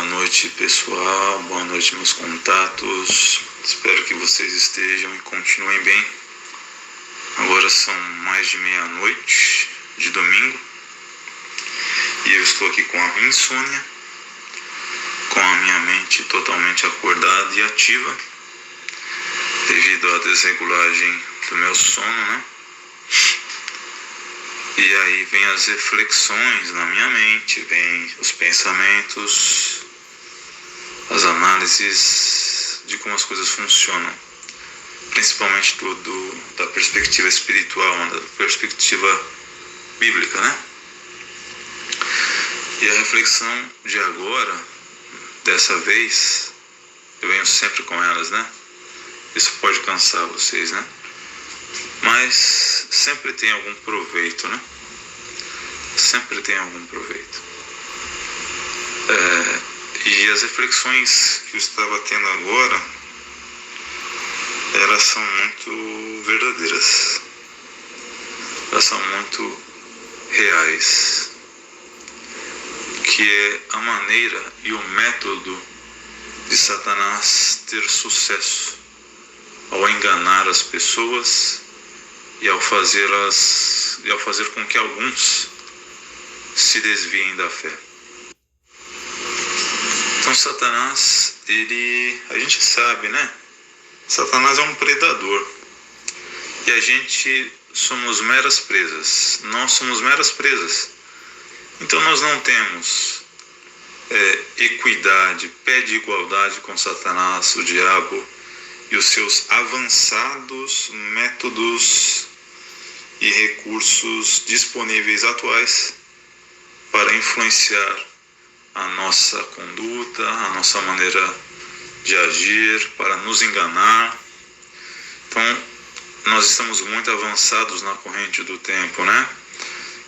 noite, pessoal. Boa noite, meus contatos. Espero que vocês estejam e continuem bem. Agora são mais de meia-noite de domingo e eu estou aqui com a insônia, com a minha mente totalmente acordada e ativa devido à desregulagem do meu sono, né? E aí vem as reflexões na minha mente, vem os pensamentos, as análises de como as coisas funcionam, principalmente da perspectiva espiritual, da perspectiva bíblica, né? E a reflexão de agora, dessa vez, eu venho sempre com elas, né? Isso pode cansar vocês, né? Mas sempre tem algum proveito, né? Sempre tem algum proveito. E as reflexões que eu estava tendo agora, elas são muito verdadeiras. Elas são muito reais. Que é a maneira e o método de Satanás ter sucesso ao enganar as pessoas e ao fazer com que alguns se desviem da fé. Então Satanás, a gente sabe, né? Satanás é um predador e a gente somos meras presas. Nós somos meras presas. Então nós não temos equidade, pé de igualdade com Satanás, o diabo e os seus avançados métodos e recursos disponíveis atuais para influenciar a nossa conduta, a nossa maneira de agir, para nos enganar. Então, nós estamos muito avançados na corrente do tempo, né?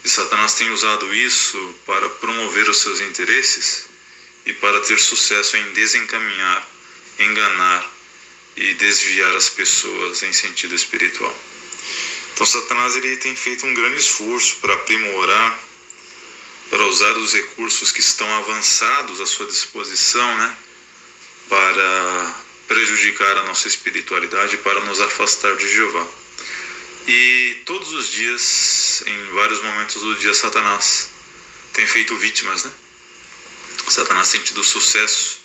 E Satanás tem usado isso para promover os seus interesses e para ter sucesso em desencaminhar, enganar e desviar as pessoas em sentido espiritual. Então Satanás tem feito um grande esforço para aprimorar, para usar os recursos que estão avançados à sua disposição, né, para prejudicar a nossa espiritualidade, para nos afastar de Jeová. E todos os dias, em vários momentos do dia, Satanás tem feito vítimas, né? Satanás tem tido sucesso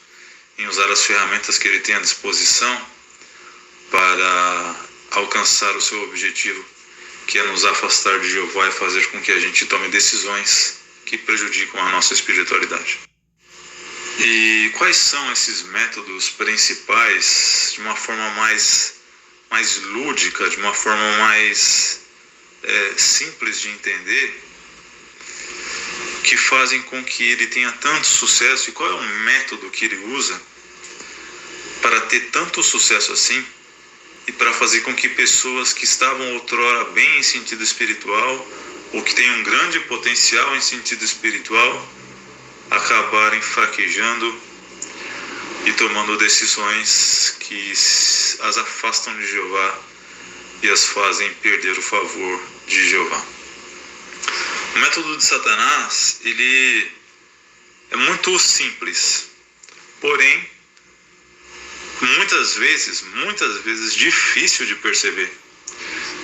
em usar as ferramentas que ele tem à disposição para alcançar o seu objetivo, que é nos afastar de Jeová e fazer com que a gente tome decisões que prejudicam a nossa espiritualidade. E quais são esses métodos principais, de uma forma mais lúdica, de uma forma mais simples de entender, que fazem com que ele tenha tanto sucesso? E qual é o método que ele usa para ter tanto sucesso assim e para fazer com que pessoas que estavam outrora bem em sentido espiritual ou que têm um grande potencial em sentido espiritual acabarem fraquejando e tomando decisões que as afastam de Jeová e as fazem perder o favor de Jeová? O método de Satanás, ele é muito simples, porém, muitas vezes difícil de perceber,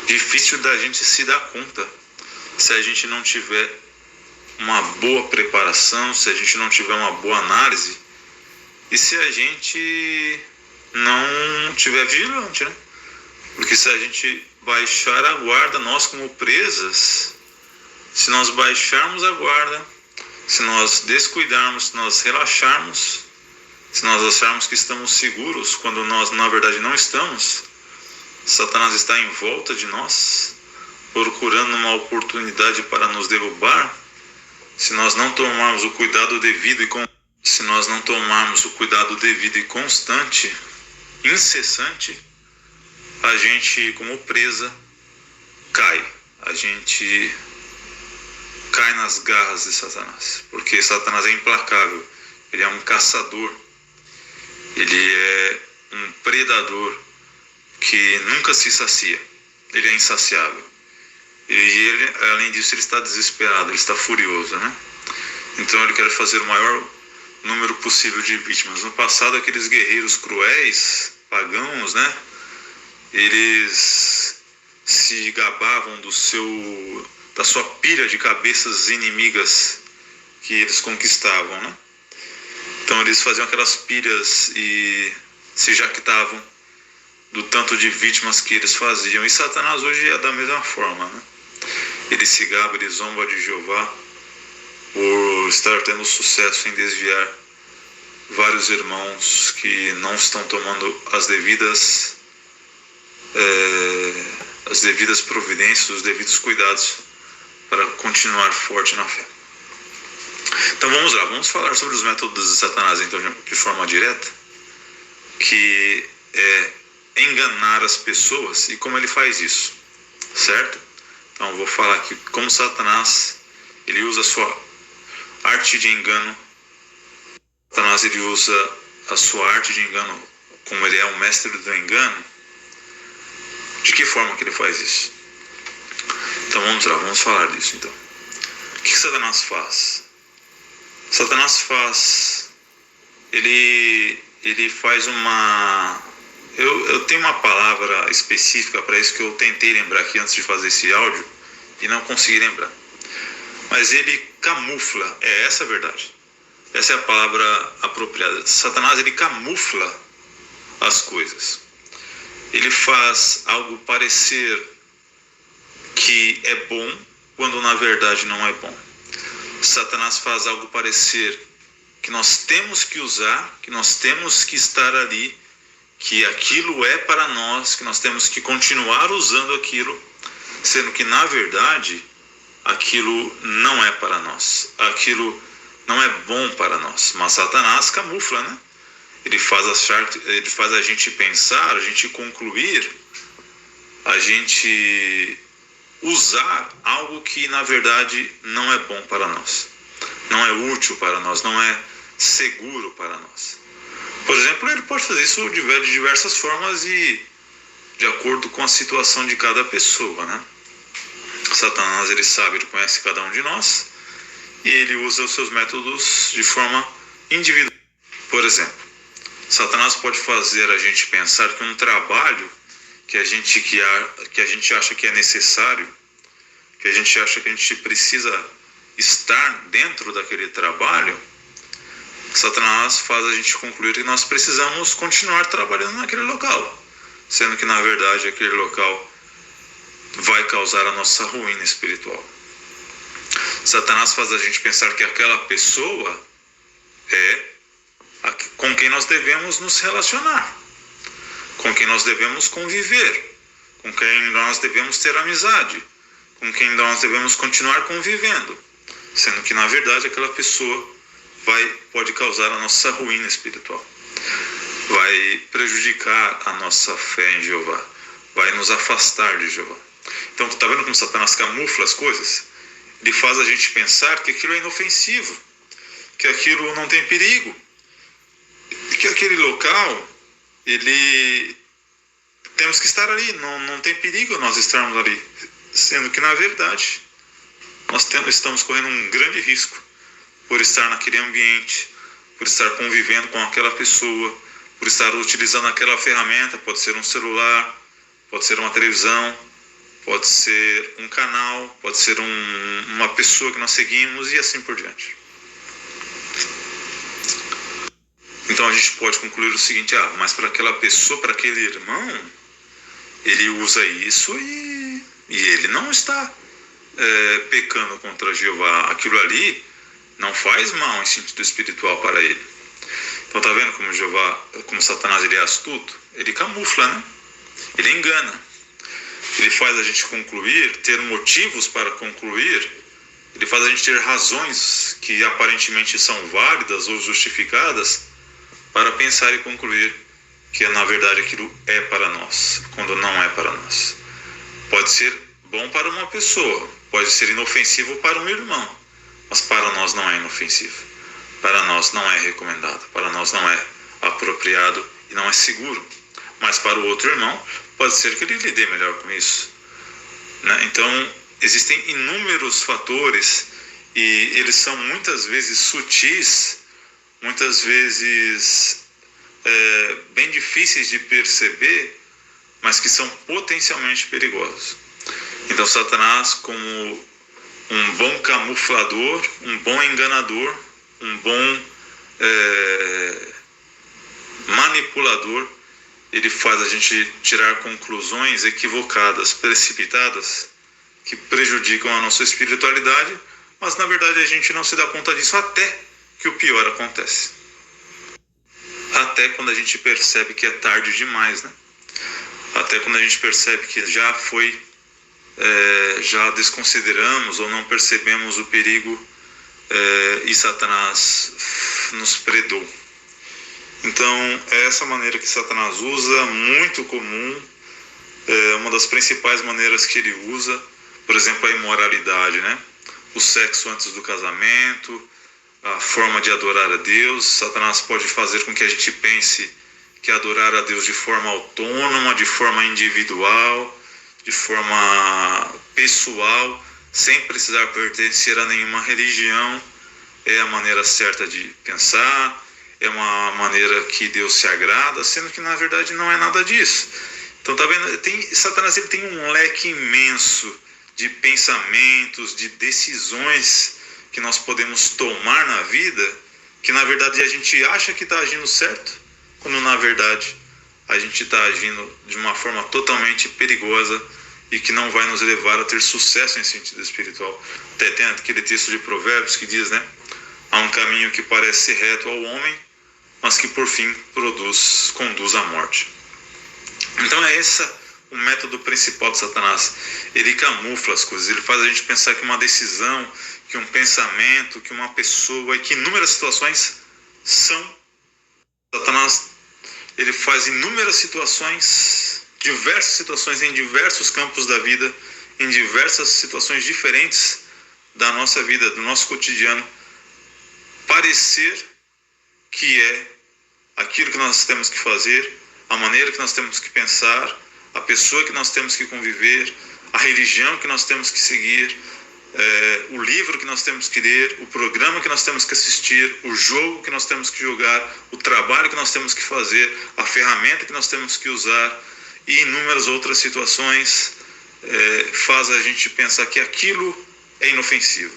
difícil da gente se dar conta, se a gente não tiver uma boa preparação, se a gente não tiver uma boa análise e se a gente não tiver vigilante, né? Porque se a gente baixar a guarda, nós como presas, se nós baixarmos a guarda, se nós descuidarmos, se nós relaxarmos, se nós acharmos que estamos seguros quando nós na verdade não estamos, Satanás está em volta de nós, procurando uma oportunidade para nos derrubar. Se nós não tomarmos o cuidado devido e constante, incessante, a gente como presa cai. A gente cai nas garras de Satanás, porque Satanás é implacável, ele é um caçador, ele é um predador que nunca se sacia, ele é insaciável. E ele, além disso, ele está desesperado, ele está furioso, né? Então ele quer fazer o maior número possível de vítimas. No passado, aqueles guerreiros cruéis, pagãos, né? Eles se gabavam da sua pilha de cabeças inimigas que eles conquistavam, né? Então eles faziam aquelas pilhas e se jactavam do tanto de vítimas que eles faziam. E Satanás hoje é da mesma forma, né? Ele se gaba, ele zomba de Jeová por estar tendo sucesso em desviar vários irmãos que não estão tomando as devidas providências, os devidos cuidados para continuar forte na fé. Então vamos lá, vamos falar sobre os métodos de Satanás então, de forma direta, que é enganar as pessoas e como ele faz isso, certo? Então eu vou falar aqui como Satanás ele usa a sua arte de engano. Satanás ele usa a sua arte de engano, como ele é o mestre do engano. De que forma que ele faz isso? Então vamos lá, vamos falar disso então. O que Satanás faz? Satanás faz, ele faz uma... Eu tenho uma palavra específica para isso que eu tentei lembrar aqui antes de fazer esse áudio e não consegui lembrar. Mas ele camufla, essa a verdade. Essa é a palavra apropriada. Satanás, ele camufla as coisas. Ele faz algo parecer que é bom, quando na verdade não é bom. Satanás faz algo parecer que nós temos que usar, que nós temos que estar ali, que aquilo é para nós, que nós temos que continuar usando aquilo, sendo que na verdade aquilo não é para nós, aquilo não é bom para nós. Mas Satanás camufla, né? Ele faz a gente pensar, a gente concluir, a gente usar algo que na verdade não é bom para nós, não é útil para nós, não é seguro para nós. Por exemplo, ele pode fazer isso de diversas formas e de acordo com a situação de cada pessoa, né? Satanás, ele sabe, ele conhece cada um de nós e ele usa os seus métodos de forma individual. Por exemplo, Satanás pode fazer a gente pensar que um trabalho que a gente acha que é necessário, que a gente acha que a gente precisa estar dentro daquele trabalho, Satanás faz a gente concluir que nós precisamos continuar trabalhando naquele local, sendo que na verdade aquele local vai causar a nossa ruína espiritual. Satanás faz a gente pensar que aquela pessoa é com quem nós devemos nos relacionar, com quem nós devemos conviver, com quem nós devemos ter amizade, com quem nós devemos continuar convivendo, sendo que na verdade aquela pessoa pode causar a nossa ruína espiritual, vai prejudicar a nossa fé em Jeová, vai nos afastar de Jeová. Então, está vendo como Satanás camufla as coisas? Ele faz a gente pensar que aquilo é inofensivo, que aquilo não tem perigo, que aquele local, temos que estar ali, não tem perigo nós estarmos ali, sendo que na verdade nós estamos correndo um grande risco por estar naquele ambiente, por estar convivendo com aquela pessoa, por estar utilizando aquela ferramenta, pode ser um celular, pode ser uma televisão, pode ser um canal, pode ser uma pessoa que nós seguimos e assim por diante. Então a gente pode concluir o seguinte, mas para aquela pessoa, para aquele irmão, ele usa isso e ele não está pecando contra Jeová. Aquilo ali não faz mal em sentido espiritual para ele. Então tá vendo como Satanás ele é astuto? Ele camufla, né? Ele engana. Ele faz a gente concluir, ter motivos para concluir, ele faz a gente ter razões que aparentemente são válidas ou justificadas para pensar e concluir que na verdade aquilo é para nós, quando não é para nós. Pode ser bom para uma pessoa, pode ser inofensivo para um irmão, mas para nós não é inofensivo, para nós não é recomendado, para nós não é apropriado e não é seguro. Mas para o outro irmão, pode ser que ele lide melhor com isso, né? Então, existem inúmeros fatores e eles são muitas vezes sutis muitas vezes bem difíceis de perceber, mas que são potencialmente perigosos. Então Satanás, como um bom camuflador, um bom enganador, um bom manipulador, ele faz a gente tirar conclusões equivocadas, precipitadas, que prejudicam a nossa espiritualidade, mas na verdade a gente não se dá conta disso até que o pior acontece. Até quando a gente percebe que é tarde demais, né? Até quando a gente percebe que já desconsideramos ou não percebemos o perigo e Satanás nos predou. Então, é essa maneira que Satanás usa, muito comum, uma das principais maneiras que ele usa, por exemplo, a imoralidade, né? O sexo antes do casamento, a forma de adorar a Deus. Satanás pode fazer com que a gente pense que adorar a Deus de forma autônoma, de forma individual, de forma pessoal, sem precisar pertencer a nenhuma religião, é a maneira certa de pensar, é uma maneira que Deus se agrada, sendo que na verdade não é nada disso. Então tá vendo? Satanás ele tem um leque imenso de pensamentos, de decisões que nós podemos tomar na vida, que na verdade a gente acha que está agindo certo, quando na verdade a gente está agindo de uma forma totalmente perigosa e que não vai nos levar a ter sucesso em sentido espiritual. Até tem aquele texto de Provérbios que diz, né? Há um caminho que parece ser reto ao homem, mas que por fim conduz à morte. Então é esse o método principal de Satanás. Ele camufla as coisas, ele faz a gente pensar que uma decisão, que um pensamento, que uma pessoa, e que inúmeras situações são. Satanás, ele faz inúmeras situações, diversas situações em diversos campos da vida, em diversas situações diferentes da nossa vida, do nosso cotidiano, parecer que é aquilo que nós temos que fazer, a maneira que nós temos que pensar, a pessoa que nós temos que conviver, a religião que nós temos que seguir, o livro que nós temos que ler, o programa que nós temos que assistir, o jogo que nós temos que jogar, o trabalho que nós temos que fazer, a ferramenta que nós temos que usar e inúmeras outras situações faz a gente pensar que aquilo é inofensivo,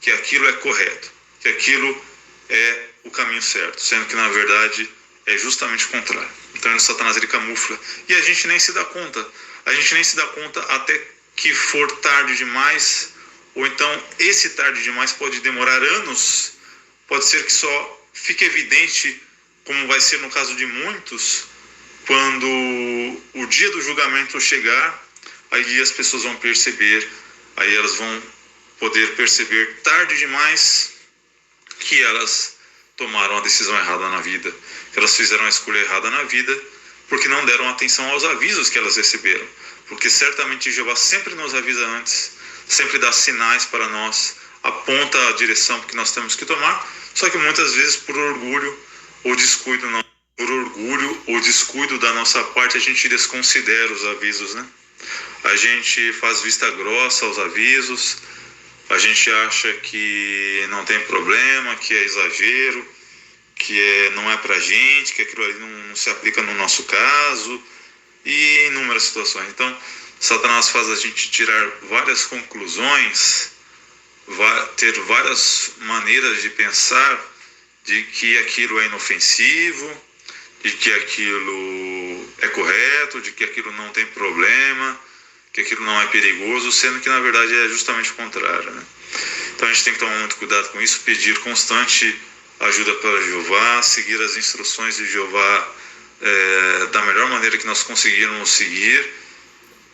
que aquilo é correto, que aquilo é o caminho certo, sendo que na verdade é justamente o contrário. Então o Satanás ele camufla e a gente nem se dá conta. A gente nem se dá conta até que for tarde demais, ou então esse tarde demais pode demorar anos. Pode ser que só fique evidente, como vai ser no caso de muitos, quando o dia do julgamento chegar, aí as pessoas vão perceber, aí elas vão poder perceber tarde demais que elas tomaram a decisão errada na vida, que elas fizeram a escolha errada na vida, porque não deram atenção aos avisos que elas receberam. Porque certamente Jeová sempre nos avisa antes, sempre dá sinais para nós, aponta a direção que nós temos que tomar, só que muitas vezes por orgulho ou descuido da nossa parte, a gente desconsidera os avisos, né? A gente faz vista grossa aos avisos, a gente acha que não tem problema, que é exagero, que não é pra gente, que aquilo ali não se aplica no nosso caso, e inúmeras situações. Então, Satanás faz a gente tirar várias conclusões, ter várias maneiras de pensar de que aquilo é inofensivo, de que aquilo é correto, de que aquilo não tem problema, que aquilo não é perigoso, sendo que na verdade é justamente o contrário, né? Então a gente tem que tomar muito cuidado com isso, pedir constante ajuda para Jeová, seguir as instruções de Jeová da melhor maneira que nós conseguirmos seguir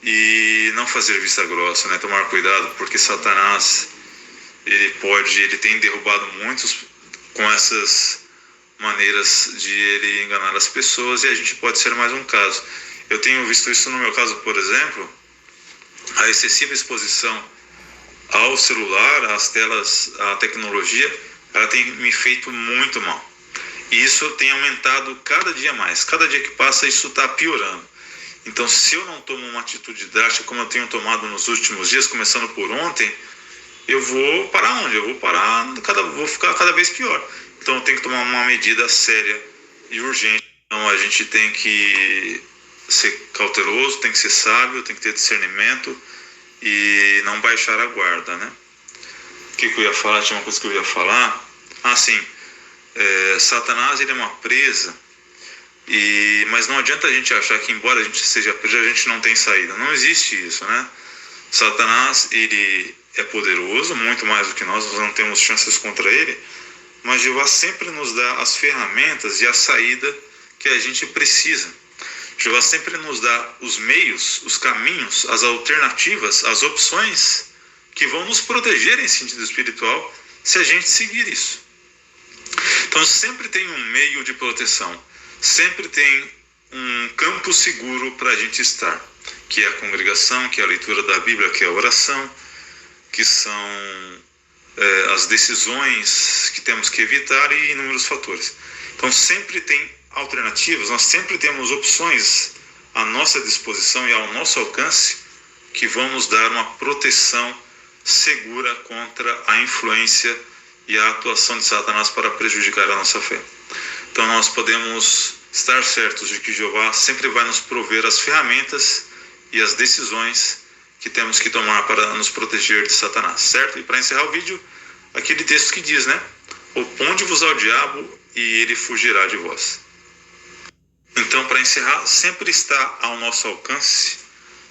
e não fazer vista grossa, né? Tomar cuidado, porque Satanás ele tem derrubado muitos com essas maneiras de ele enganar as pessoas, e a gente pode ser mais um caso. Eu tenho visto isso no meu caso, por exemplo, a excessiva exposição ao celular, às telas, à tecnologia, ela tem me feito muito mal. E isso tem aumentado cada dia mais. Cada dia que passa, isso está piorando. Então, se eu não tomo uma atitude drástica, como eu tenho tomado nos últimos dias, começando por ontem, eu vou parar onde? Eu vou ficar cada vez pior. Então tem que tomar uma medida séria e urgente. Então a gente tem que ser cauteloso, tem que ser sábio, tem que ter discernimento e não baixar a guarda, né? O que eu ia falar? Tinha uma coisa que eu ia falar. Sim. Satanás, ele é uma presa, mas não adianta a gente achar que, embora a gente seja preso, a gente não tem saída. Não existe isso, né? Satanás, ele é poderoso, muito mais do que nós não temos chances contra ele, mas Jeová sempre nos dá as ferramentas e a saída que a gente precisa. Jeová sempre nos dá os meios, os caminhos, as alternativas, as opções que vão nos proteger em sentido espiritual se a gente seguir isso. Então sempre tem um meio de proteção, sempre tem um campo seguro para a gente estar, que é a congregação, que é a leitura da Bíblia, que é a oração, que são as decisões que temos que evitar e inúmeros fatores. Então sempre tem alternativas, nós sempre temos opções à nossa disposição e ao nosso alcance que vão nos dar uma proteção segura contra a influência e a atuação de Satanás para prejudicar a nossa fé. Então nós podemos estar certos de que Jeová sempre vai nos prover as ferramentas e as decisões que temos que tomar para nos proteger de Satanás, certo? E para encerrar o vídeo, aquele texto que diz, né? Oponde-vos ao diabo e ele fugirá de vós. Então, para encerrar, sempre está ao nosso alcance,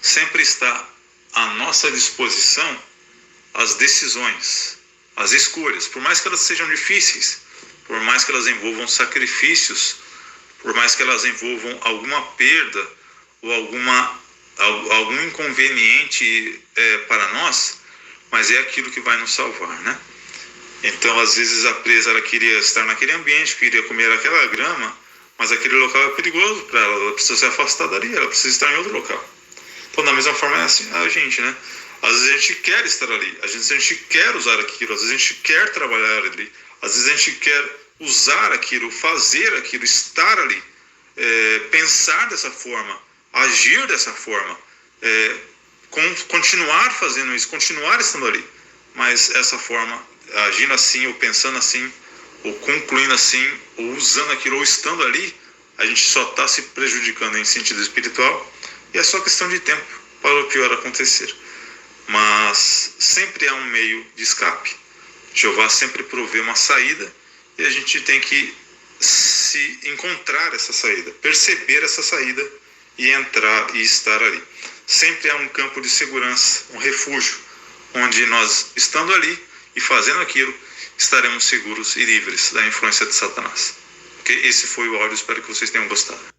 sempre está à nossa disposição as decisões, as escolhas, por mais que elas sejam difíceis, por mais que elas envolvam sacrifícios, por mais que elas envolvam alguma perda ou algum inconveniente para nós, mas é aquilo que vai nos salvar, né? Então, às vezes a presa ela queria estar naquele ambiente, queria comer aquela grama, mas aquele local é perigoso para ela, ela precisa se afastar dali, ela precisa estar em outro local. Então, da mesma forma é assim a gente, né? Às vezes a gente quer estar ali, às vezes a gente quer usar aquilo, às vezes a gente quer trabalhar ali, às vezes a gente quer usar aquilo, fazer aquilo, estar ali, pensar dessa forma, agir dessa forma, continuar fazendo isso, continuar estando ali. Mas essa forma, agindo assim, ou pensando assim, ou concluindo assim, ou usando aquilo, ou estando ali, a gente só está se prejudicando em sentido espiritual e é só questão de tempo para o pior acontecer. Mas sempre há um meio de escape. Jeová sempre provê uma saída e a gente tem que se encontrar essa saída, perceber essa saída e entrar e estar ali. Sempre há um campo de segurança, um refúgio, onde nós, estando ali e fazendo aquilo, estaremos seguros e livres da influência de Satanás. Okay? Esse foi o áudio, espero que vocês tenham gostado.